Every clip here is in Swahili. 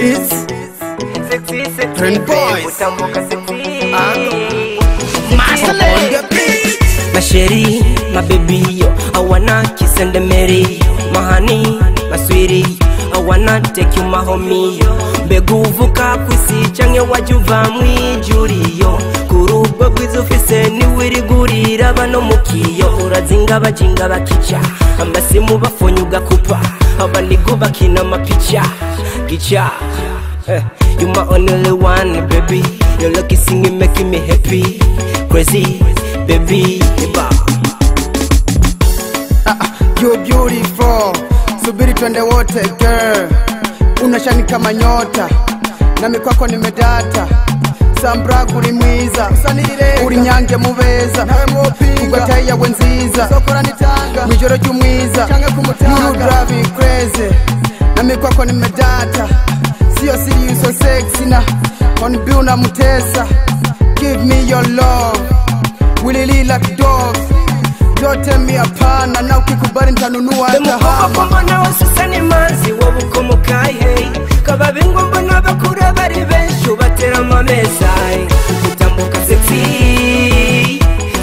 It's sexy, Trend Boys. utambuka sexy. My sheri, my baby, yo, I wanna kiss and marry. My honey, my sweetie, I wanna take you my homie. Beguvuka kwisi change wajuva mwijuriyo. Kuruba bwizo fise ni wirigurira bano mukiyo. Urazinga bajinga bakicha, ambasimu bafonyuga kupa. Abanigo bakina mapicha, gicha. You my only one, baby. Your lucky singing making me happy, crazy, baby. you're beautiful, subiri twende wote girl. Unashani kama nyota, nami kwako nimedata. Sambra kuri mwiza, uri nyange mubeza. Ugataye yawe nziza, mwijoro ry'umwiza. You drive me crazy, nami kwako nimedata. Sio serious so sexy na on bill na mutesa. Give me your love, wilili like dogs. Yote mi apana na ukikubali nitanunua hata hama. Mbona wasusani manzi wabukomukai hey. Kababingo mbona bakura bari benshi batera amameza. Utambuka sexy,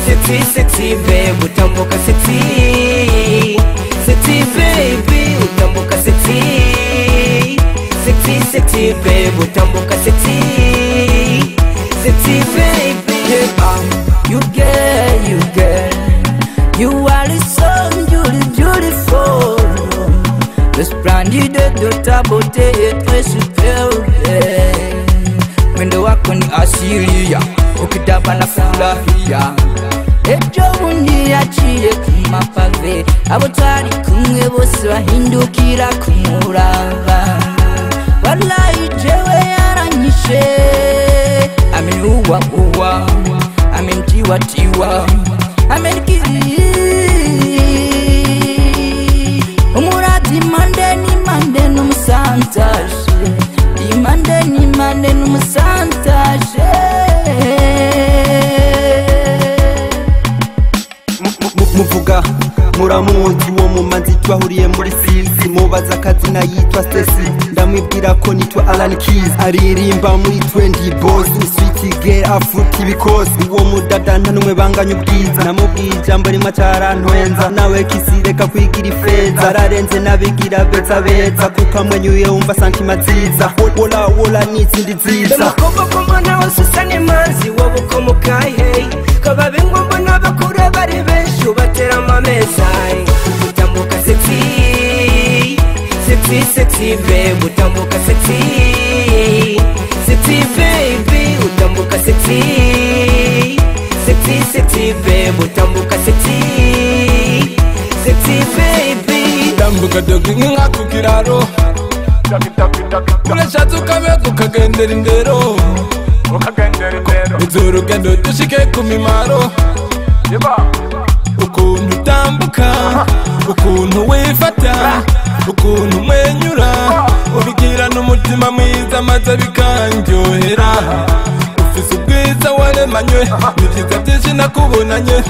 sexy, sexy babe. Utambuka sexy, sexy baby. Utambuka sexy, sexy, sexy babe. Utambuka sexy, sexy baby. You girl, you girl, you are so beautiful. Le splendide de ta beauté est très superbe. Mwendo wako ni asilia, ukidaba na furahia. Ejo bundi yaciye kumapave, abo twari kumwe bose bahindukira kumuraba. Wallahi jewe yaranyishe, amenuwa uwa, amentiwa tiwa, amenikiri. Umurati mande no musantashe, imande no musantashe. Muvuga muramuzi wo mumanzi twahuriye muri Silsi. Mubaza akazina yitwa Stacy, ndamwibwira ko nitwa Alan Keys. Aririmba muri 20 Boys, sweet girl afuti because uwo mudada ntanumwe banganya ubwiza. Namubwiye ijambo rimwe cyarantwenza, nawe kisireka kwigira ifeza. Ararenze nabigira beza beza, kuko amwenyuye wumva santima nziza. Wola wola n'izindi nziza. Mukobwa mbona wasusani manzi wabukomukai hey. Kababingo mbona bakura bari benshi batera amameza. Utambuka sexy, sexy, sexy babe. Utambuka sexy, sexy baby. Utambuka sexy, sexy, sexy babe. Utambuka sexy, sexy baby. Utambuka dogi nka kukiraro, urashatse ukabeka ukagendera indero. Uzurugendo dushike ku mimaro. Ukuntu utambuka, ukuntu wifata, ukuntu umwenyura, ubigira n'umutima mwiza maze bikanryohera. Ufise ubwiza waremanywe, ni vyiza vyinshi nakubonanye.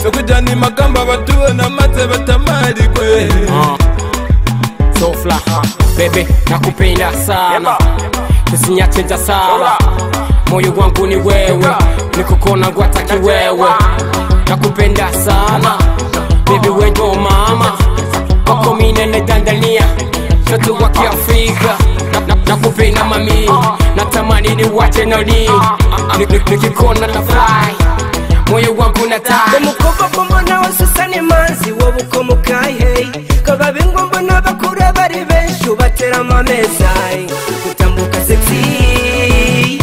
So kujana imagamba batubona maze batamarigwe. So fly, baby, nakupenda sana. Usinyache sawa, moyo wangu ni wewe, nikukona gwataki wewe. Nakupenda sana, baby wewe ndo mama. Wako minene Tanzania, mtoto wa Kiafrika. Nakupenda mami, natamani niwache nani. Nikikona na fly, moyo wangu nataka. Mukobwa mbona wasusani manzi wabukomukai hey. Kababingo mbona bakura bari benshi batera amameza. Utambuka sexy,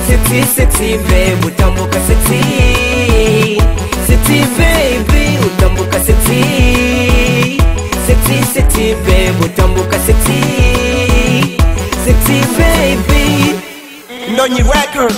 sexy, sexy babe. Utambuka sexy, sexy baby. Utambuka sexy, sexy, sexy babe. Utambuka sexy, sexy baby. Ndonyi Records.